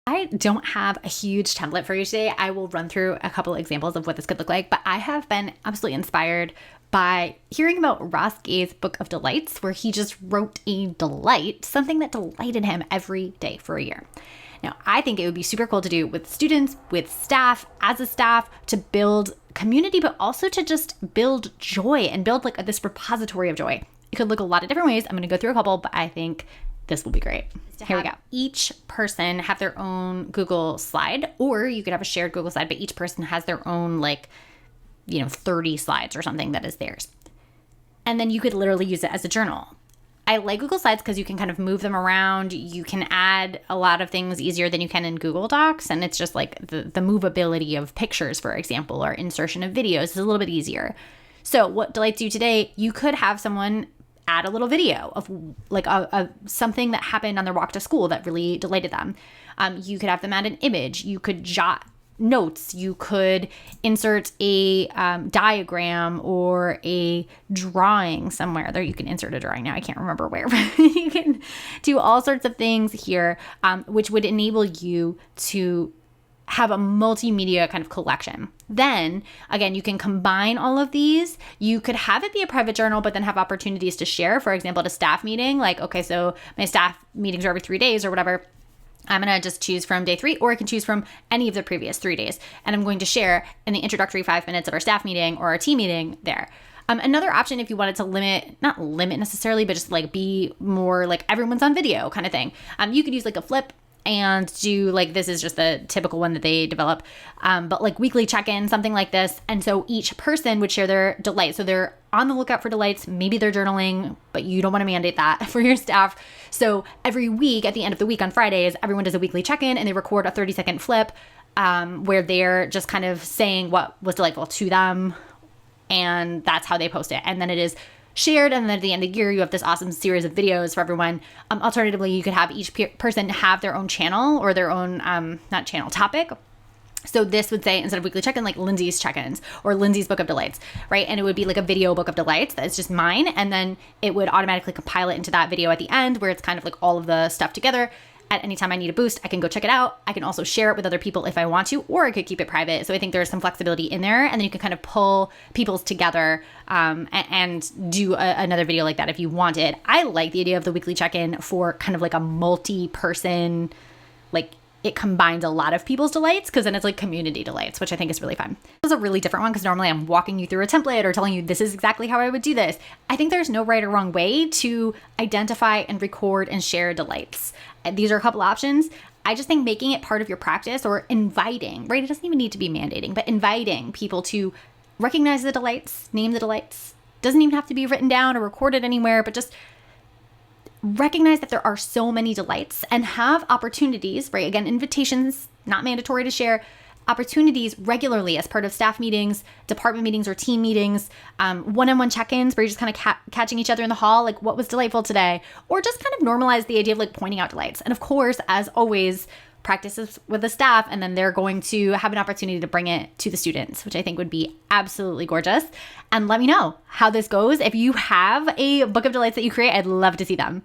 I don't have a huge template for you today. I will run through a couple examples of what this could look like, but I have been absolutely inspired by hearing about Ross Gay's Book of Delights, where he just wrote a delight, something that delighted him every day for a year. Now, I think it would be super cool to do with students, with staff, as a staff, to build community, but also to just build joy and build like this repository of joy. It could look a lot of different ways. I'm going to go through a couple, but I think this will be great. Here we go. Each person have their own Google slide, or you could have a shared Google slide, but each person has their own 30 slides or something that is theirs. And then you could literally use it as a journal. I like Google Slides because you can kind of move them around. You can add a lot of things easier than you can in Google Docs. And it's just like the movability of pictures, for example, or insertion of videos is a little bit easier. So what delights you today, you could have someone add a little video of like something that happened on their walk to school that really delighted them. You could have them add an image. You could jot notes. You could insert a diagram or a drawing somewhere. There, you can insert a drawing now. I can't remember where, but you can do all sorts of things here, which would enable you to have a multimedia kind of collection. Then again, you can combine all of these. You could have it be a private journal, but then have opportunities to share. For example, at a staff meeting, like, okay, so my staff meetings are every 3 days or whatever. I'm going to just choose from day 3, or I can choose from any of the previous 3 days. And I'm going to share in the introductory 5 minutes of our staff meeting or our team meeting there. Another option, if you wanted to not limit necessarily, but just like be more like everyone's on video kind of thing. You could use like a flip and do like, this is just the typical one that they develop, but like weekly check-in, something like this. And so each person would share their delight. So they're on the lookout for delights. Maybe they're journaling, but you don't want to mandate that for your staff. So every week, at the end of the week on Fridays, everyone does a weekly check-in and they record a 30-second flip where they're just kind of saying what was delightful to them. And that's how they post it. And then it is shared, and then at the end of the year, you have this awesome series of videos for everyone. Alternatively, you could have each person have their own channel or their own, not channel, topic. So this would say, instead of weekly check-in, like Lindsay's check-ins or Lindsay's Book of Delights, right? And it would be like a video Book of Delights that's just mine. And then it would automatically compile it into that video at the end, where it's kind of like all of the stuff together. At any time I need a boost, I can go check it out. I can also share it with other people if I want to, or I could keep it private. So I think there's some flexibility in there, and then you can kind of pull people's together and do another video like that if you wanted. I like the idea of the weekly check-in for kind of like a multi-person, like it combines a lot of people's delights, because then it's like community delights, which I think is really fun. This is a really different one because normally I'm walking you through a template or telling you this is exactly how I would do this. I think there's no right or wrong way to identify and record and share delights. These are a couple options. I just think making it part of your practice, or inviting, right? It doesn't even need to be mandating, but inviting people to recognize the delights, name the delights. Doesn't even have to be written down or recorded anywhere, but just recognize that there are so many delights and have opportunities, right? Again, invitations, not mandatory to share, opportunities regularly as part of staff meetings, department meetings, or team meetings, one-on-one check-ins where you're just kind of catching each other in the hall, like what was delightful today, or just kind of normalize the idea of like pointing out delights. And of course, as always, practices with the staff, and then they're going to have an opportunity to bring it to the students, which I think would be absolutely gorgeous. And let me know how this goes. If you have a Book of Delights that you create, I'd love to see them.